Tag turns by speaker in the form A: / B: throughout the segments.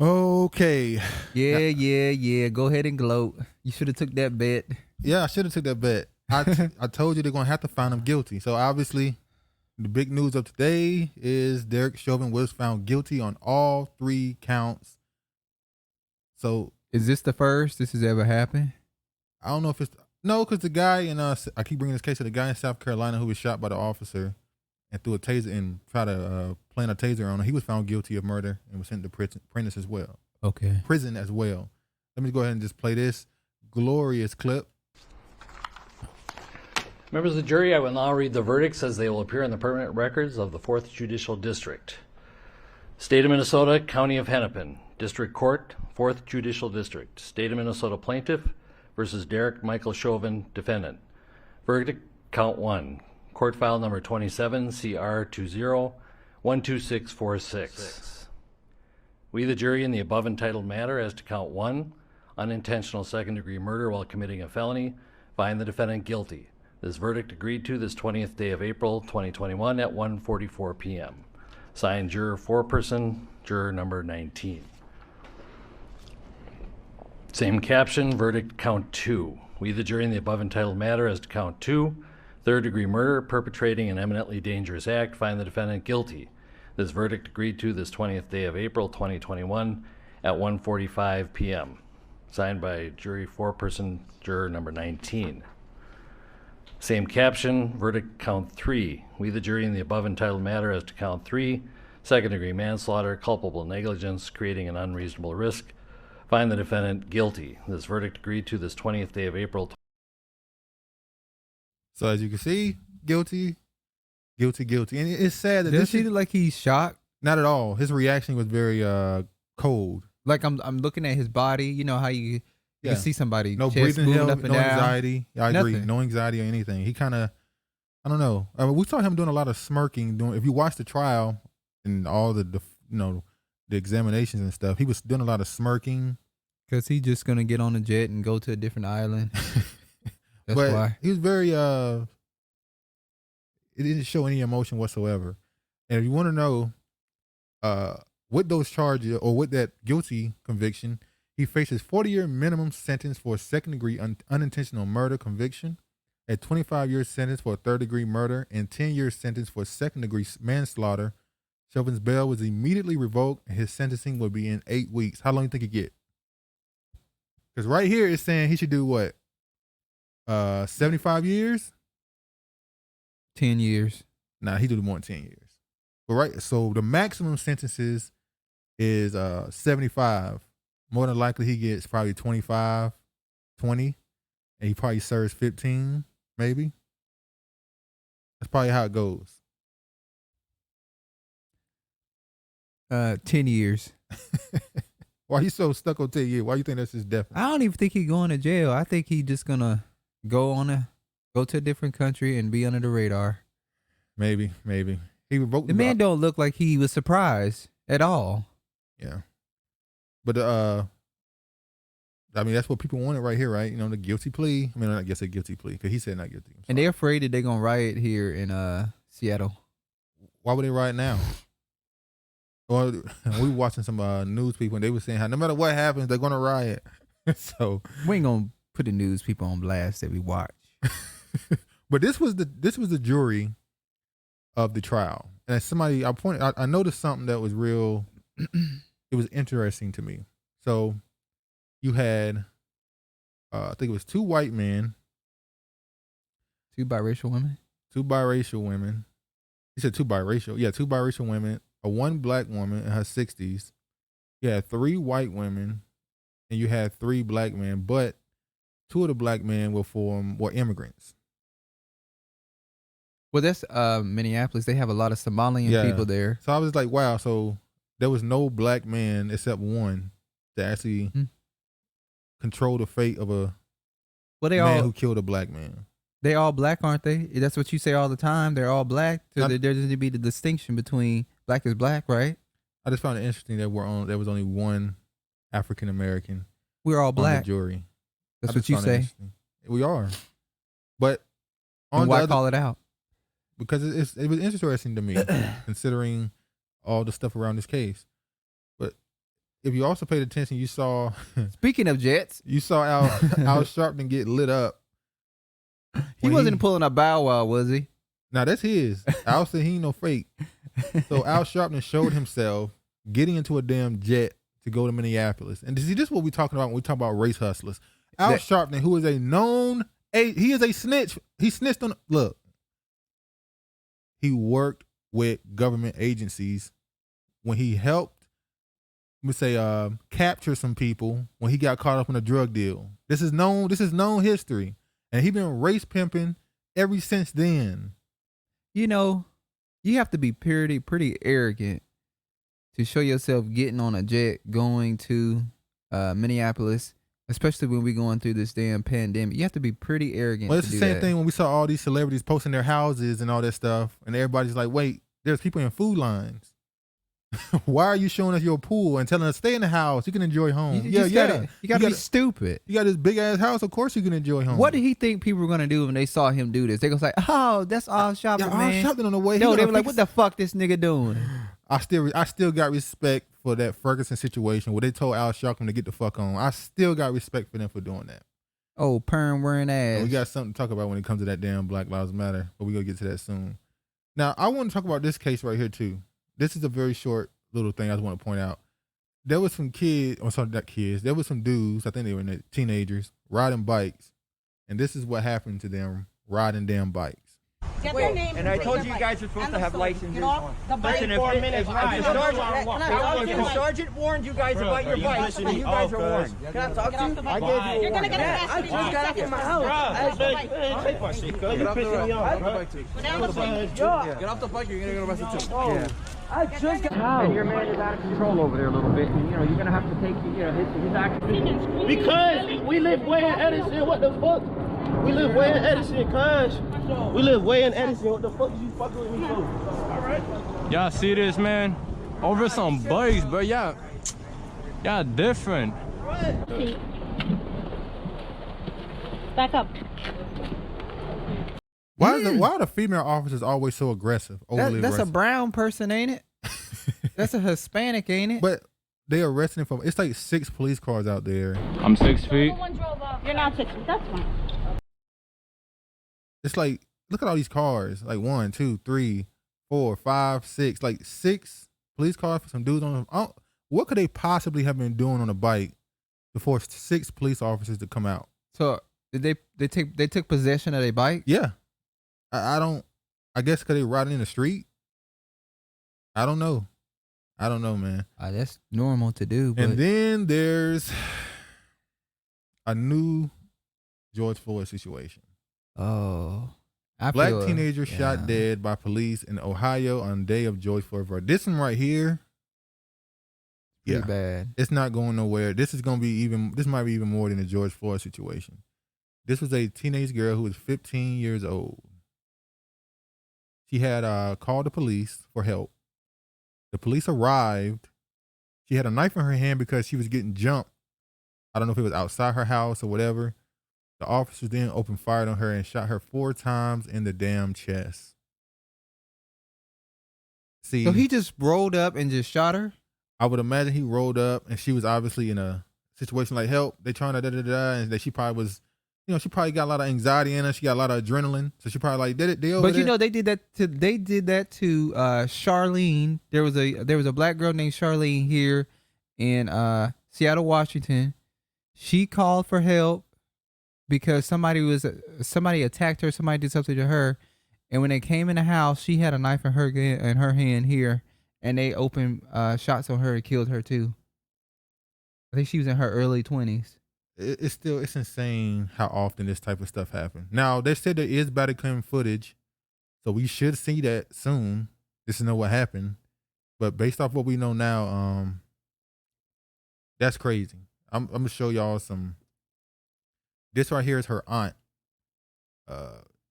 A: Okay.
B: Yeah. Go ahead and gloat. You should have took that bet.
A: Yeah, I should have took that bet. I told you they're gonna have to find him guilty. So obviously, the big news of today is Derek Chauvin was found guilty on all 3 counts. So
B: Is this the first this has ever happened?
A: I don't know if it's no, because the guy in I keep bringing this case to the guy in South Carolina who was shot by the officer and threw a taser and tried to plant a taser on him. He was found guilty of murder and was sent to prison as well.
B: Okay.
A: Prison as well. Let me go ahead and just play this glorious clip.
C: Members of the jury, I will now read the verdicts as they will appear in the permanent records of the 4th Judicial District. State of Minnesota, County of Hennepin, District Court, 4th Judicial District. State of Minnesota Plaintiff versus Derek Michael Chauvin, Defendant. Verdict, Count 1. Court file number 27, CR 20-12646. We, the jury, in the above entitled matter as to Count 1, unintentional second-degree murder while committing a felony, find the defendant guilty. This verdict agreed to this 20th day of April 2021 at 1:44 p.m. Signed, juror foreperson, juror number 19. Same caption, verdict count 2. We, the jury, in the above entitled matter as to count 2, third-degree murder, perpetrating an eminently dangerous act, find the defendant guilty. This verdict agreed to this 20th day of April 2021 at 1:45 p.m. Signed by jury foreperson, juror number 19. Same caption, verdict count 3. We, the jury, in the above entitled matter as to count 3, second-degree manslaughter, culpable negligence, creating an unreasonable risk, find the defendant guilty. This verdict agreed to this 20th day of April.
A: So as you can see, guilty. And it's sad that
B: Does
A: this
B: he look like he's shocked?
A: not at all. His reaction was very cold.
B: Like I'm looking at his body. You know how you can see somebody
A: No
B: chest
A: breathing,
B: moving
A: no
B: up and down.
A: anxiety. I agree.
B: Nothing.
A: No anxiety or anything. He kind of, I don't know. I mean, we saw him doing a lot of smirking. If you watch the trial and all the examinations and stuff, he was doing a lot of smirking.
B: Cause he's just gonna get on a jet and go to a different island. That's
A: but
B: why.
A: he was very it didn't show any emotion whatsoever. And if you want to know with those charges or with that guilty conviction, he faces 40-year minimum sentence for a second-degree unintentional murder conviction, a 25-year sentence for a third-degree murder, and 10-year sentence for second-degree manslaughter. Chauvin's bail was immediately revoked, and his sentencing will be in 8 weeks. How long do you think he get? Because right here it's saying he should do what? 75 years?
B: 10 years.
A: Nah, he do more than 10 years. But right, so the maximum sentences is 75. More than likely he gets probably 25, 20, and he probably serves 15, maybe. That's probably how it goes.
B: 10 years.
A: Why you so stuck on 10 years? Why you think that's just definite?
B: I don't even think he's going to jail. I think he's just gonna go to a different country and be under the radar.
A: Maybe. He revoked
B: the man don't look like he was surprised at all.
A: Yeah. But I mean, that's what people wanted right here, right? You know, the guilty plea. I mean, I guess a guilty plea because he said not guilty.
B: And they're afraid that they're gonna riot here in Seattle.
A: Why would they riot now? Well, we were watching some news people, and they were saying how no matter what happens, they're gonna riot. So
B: we ain't gonna put the news people on blast that we watch.
A: But this was the jury of the trial, and as somebody I noticed something that was real. It was interesting to me. So you had, I think it was 2 white men,
B: 2 biracial women.
A: 2 biracial women. He said 2 biracial. Yeah, 2 biracial women. A 1 black woman in her 60s. You had 3 white women, and you had 3 black men. But 2 of the black men were immigrants.
B: Well, that's Minniapolis. They have a lot of Somalian people there.
A: So I was like, wow. So there was no black man except 1 to actually control the fate of a man who killed a black man.
B: They all black, aren't they? That's what you say all the time. They're all black. So there doesn't need to be the distinction between black is black, right?
A: I just found it interesting that there was only 1 African American.
B: We're all black.
A: On the jury.
B: That's what you say.
A: We are. But
B: why call it out?
A: Because it was interesting to me, considering all the stuff around this case. But if you also paid attention, you saw
B: Speaking of jets,
A: you saw Al Sharpton get lit up.
B: he wasn't pulling a Bow Wow, was he?
A: Now that's his. Al said he ain't no fake. So Al Sharpton showed himself getting into a damn jet to go to Minneapolis. And see, this is what we talking about when we talk about race hustlers. Al Sharpton, who is a known, he is a snitch. He snitched on, look, he worked with government agencies when he helped, let me say, capture some people when he got caught up in a drug deal. This is known history. And he been race pimping ever since then.
B: You know, you have to be pretty arrogant to show yourself getting on a jet going to Minneapolis, especially when we're going through this damn pandemic. You have to be pretty arrogant.
A: Well, it's the same thing when we saw all these celebrities posting their houses and all that stuff, and everybody's like, wait, there's people in food lines. Why are you showing us your pool and telling us stay in the house? You can enjoy home.
B: You gotta be stupid.
A: You got this big ass house. Of course you can enjoy home.
B: What did he think people were gonna do when they saw him do this? They gonna say, "Oh, that's all shopping, man."
A: All shopping on the way.
B: No, they were like, "What the fuck, this nigga doing?"
A: I still got respect for that Ferguson situation where they told Al Sharpton to get the fuck on. I still got respect for them for doing that.
B: Oh, perm wearing ass.
A: And we got something to talk about when it comes to that damn Black Lives Matter, but we gonna get to that soon. Now I want to talk about this case right here too. This is a very short little thing I just want to point out. There was some kids, or sorry, not kids. There was some dudes. I think they were teenagers riding bikes, and this is what happened to them riding damn bikes.
D: Get their name and I told you guys are supposed to have licenses. Listen, if the sergeant warned you guys about your bikes, then you guys are warned. Can I talk to you? I gave you a warning. You're gonna get arrested. I just got out of my house.
E: Take my shit, cuz. You're pissing me off, bro. Get off the bike, you're gonna get arrested too.
D: Oh. I just got and your man is out of control over there a little bit, and you're gonna have to take his action.
E: Because we live way in Edison, what the fuck? We live way in Edison, cuz. We live way in Edison, what the fuck is you fucking with me for? Alright.
F: Y'all see this, man? Over some bikes, bro. Y'all different.
G: Back up.
A: Why are the female officers always so aggressive? Overly
B: That's
A: aggressive?
B: a brown person, ain't it? That's a Hispanic, ain't it?
A: But they arresting him from. It's like 6 police cars out there.
F: I'm 6 feet.
G: You're not 6 feet. That's fine.
A: It's like, look at all these cars. Like 1, 2, 3, 4, 5, 6. Like 6 police cars for some dudes on them. What could they possibly have been doing on a bike to force 6 police officers to come out?
B: So did they took possession of their bike?
A: Yeah. I guess because they riding in the street. I don't know, man.
B: That's normal to do. But
A: And then there's a new George Floyd situation.
B: Oh,
A: Black teenager shot dead by police in Ohio on day of George Floyd verdict. This one right here,
B: pretty bad.
A: it's not going nowhere. This might be even more than the George Floyd situation. This was a teenage girl who was 15 years old. She had called the police for help. The police arrived. She had a knife in her hand because she was getting jumped. I don't know if it was outside her house or whatever. The officers then opened fire on her and shot her 4 times in the damn chest. See,
B: So he just rolled up and just shot her?
A: I would imagine he rolled up and she was obviously in a situation like help. They trying to and that she probably was, she probably got a lot of anxiety in her. She got a lot of adrenaline, so she probably like did it. But
B: they did that to Charlene. There was a black girl named Charlene here in Seattle, Washington. She called for help because somebody attacked her. Somebody did something to her, and when they came in the house, she had a knife in her hand here, and they opened shots on her and killed her too. I think she was in her early 20s.
A: It's insane how often this type of stuff happens. Now they said there is body cam footage, so we should see that soon just to know what happened. But based off what we know now, that's crazy. I'm gonna show y'all some. This right here is her aunt. Yeah.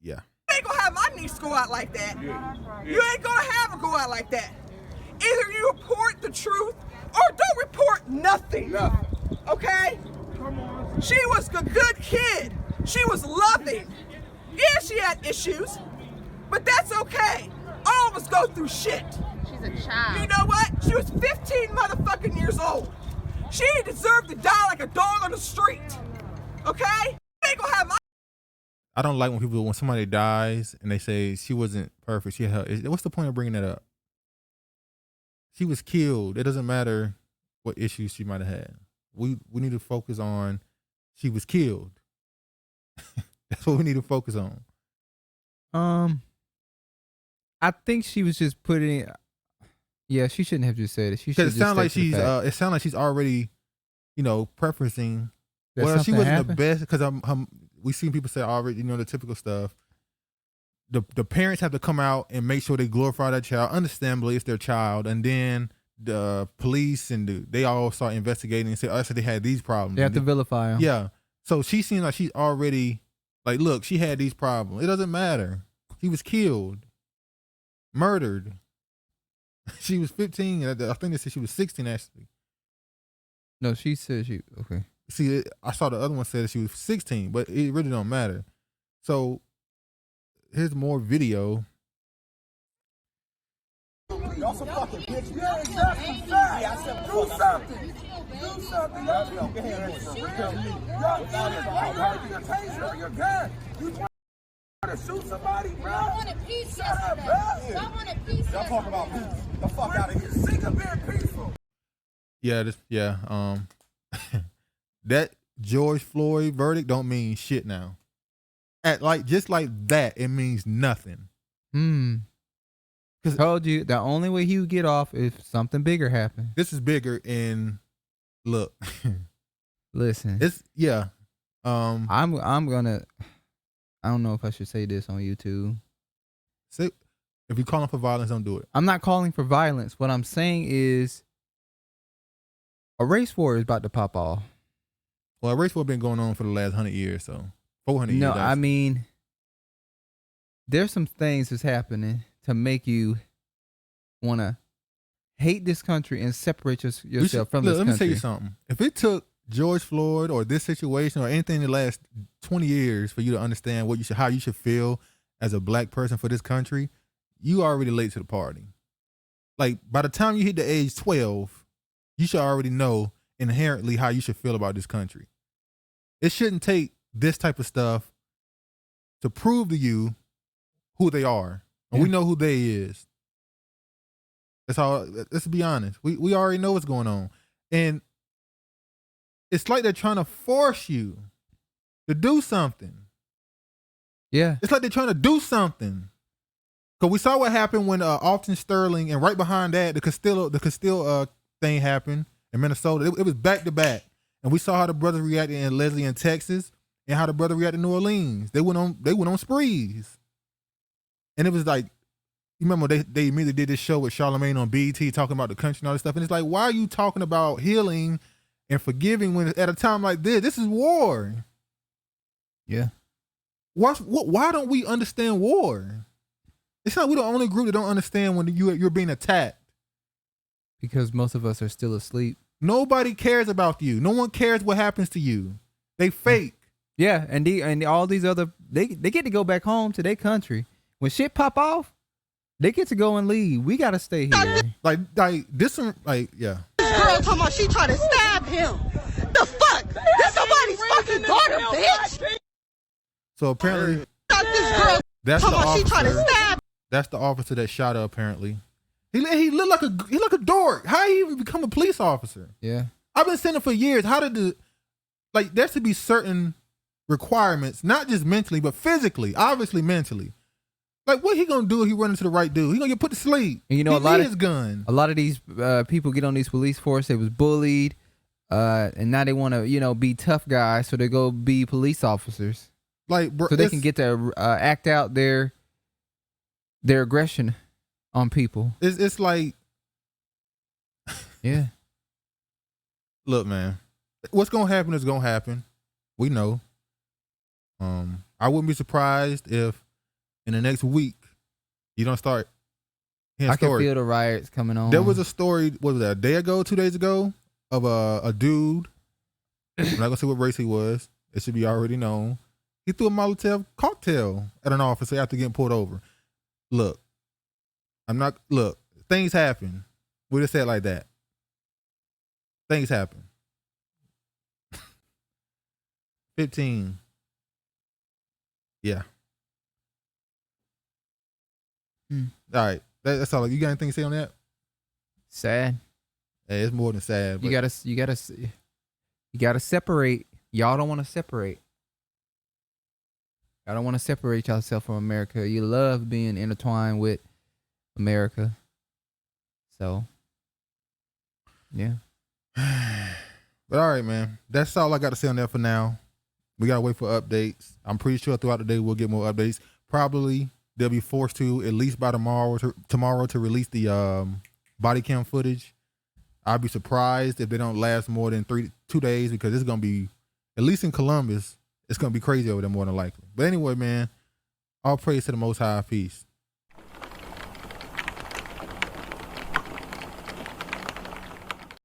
H: You ain't gonna have my niece go out like that. You ain't gonna have her go out like that. Either you report the truth or don't report nothing. Okay? She was a good kid. She was loving. Yeah, she had issues, but that's okay. All of us go through shit.
I: She's a child.
H: You know what? She was 15 motherfucking years old. She deserved to die like a dog on the street. Okay? You ain't gonna have my.
A: I don't like when somebody dies and they say she wasn't perfect. She had her. What's the point of bringing that up? She was killed. It doesn't matter what issues she might have had. We need to focus on she was killed. That's what we need to focus on.
B: I think she was just putting. Yeah, she shouldn't have just said it. She should.
A: Because it sounds like she's. It sounds like she's already, preferencing.
B: That
A: Well, she
B: something
A: wasn't
B: happened?
A: the best because we seen people say already, the typical stuff. The parents have to come out and make sure they glorify that child. Understandably, it's their child, and then the police and they all start investigating and say, "Oh, so they had these problems."
B: They have to vilify him.
A: Yeah. So she seems like she's already like, look, she had these problems. It doesn't matter. She was killed, murdered. She was 15. I think they said she was 16 actually.
B: No, she said she okay.
A: See, I saw the other one said that she was 16, but it really don't matter. So here's more video.
D: Y'all some fucking bitches. Yeah, exactly. Do something. Do something. Y'all get your taser or your gun. You trying to shoot somebody, bro?
I: I wanted peace
D: Shut up,
I: yesterday.
D: bro.
I: I wanted peace
D: Y'all talk
I: yesterday.
D: about peace. The fuck out of here. Sick of being peaceful.
A: Yeah, that George Floyd verdict don't mean shit now. Just like that, it means nothing.
B: Told you the only way he would get off if something bigger happened.
A: This is bigger, and look,
B: Listen,
A: it's
B: I'm gonna. I don't know if I should say this on YouTube.
A: say if you're calling for violence, don't do it.
B: I'm not calling for violence. What I'm saying is a race war is about to pop off.
A: Well, race war been going on for the last 100 years, so 400 years.
B: No, I mean, there's some things that's happening to make you want to hate this country and separate yourself from this
A: let
B: country.
A: me tell you something. If it took George Floyd or this situation or anything in the last 20 years for you to understand how you should feel as a black person for this country, you already late to the party. Like, by the time you hit the age 12, you should already know inherently how you should feel about this country. It shouldn't take this type of stuff to prove to you who they are. And we know who they is. That's all. Let's be honest. We already know what's going on. And it's like they're trying to force you to do something.
B: Yeah.
A: It's like they're trying to do something. Because we saw what happened when Alton Sterling, and right behind that, the Castile thing happened in Minnesota. It was back to back. And we saw how the brothers reacted in Leslie in Texas and how the brother reacted in New Orleans. They went on sprees. And it was like, you remember they immediately did this show with Charlemagne on BET talking about the country and all this stuff. And it's like, why are you talking about healing and forgiving when at a time like this? This is war.
B: Yeah.
A: Why don't we understand war? It's not we're the only group that don't understand when you're being attacked.
B: Because most of us are still asleep.
A: Nobody cares about you. No one cares what happens to you. They fake.
B: Yeah, and all these other they get to go back home to their country. When shit pop off, they get to go and leave. We gotta stay here.
A: Like this one, yeah.
D: This girl talking about she trying to stab him. The fuck? That's somebody's fucking daughter, bitch.
A: So apparently,
D: Not this girl
A: that's the
D: talking about she trying to
A: officer.
D: stab.
A: That's the officer that shot her. Apparently, he looked like a dork. How he even become a police officer?
B: Yeah.
A: I've been saying it for years. How did there should be certain requirements, not just mentally, but physically, obviously mentally. Like, what he gonna do if he run into the right dude? He gonna get put to sleep.
B: And
A: a lot of his gun.
B: A lot of these people get on these police force. They was bullied, and now they want to be tough guys, so they go be police officers,
A: Like, bro,
B: so they can get to act out their aggression on people.
A: It's like,
B: Yeah.
A: look, man, what's gonna happen is gonna happen. We know. I wouldn't be surprised if in the next week you don't start hearing
B: I can
A: stories.
B: feel the riots coming on.
A: There was a story, what was that, a day ago, 2 days ago, of a dude. I'm not gonna say what race he was. It should be already known. He threw a Molotov cocktail at an officer after getting pulled over. Look, things happen. We just say it like that. Things happen. 15. Yeah.
B: Hmm.
A: All right. That's all. You got anything to say on that?
B: Sad.
A: Hey, it's more than sad. But
B: You gotta separate. Y'all don't want to separate. I don't want to separate yourself from America. You love being intertwined with America. So, yeah.
A: But all right, man. That's all I got to say on that for now. We got to wait for updates. I'm pretty sure throughout the day we'll get more updates. Probably they'll be forced to, at least by tomorrow to release the body cam footage. I'd be surprised if they don't last more than 2 days, because it's going to be, at least in Columbus, it's going to be crazy over there more than likely. But anyway, man, all praise to the Most High. Peace.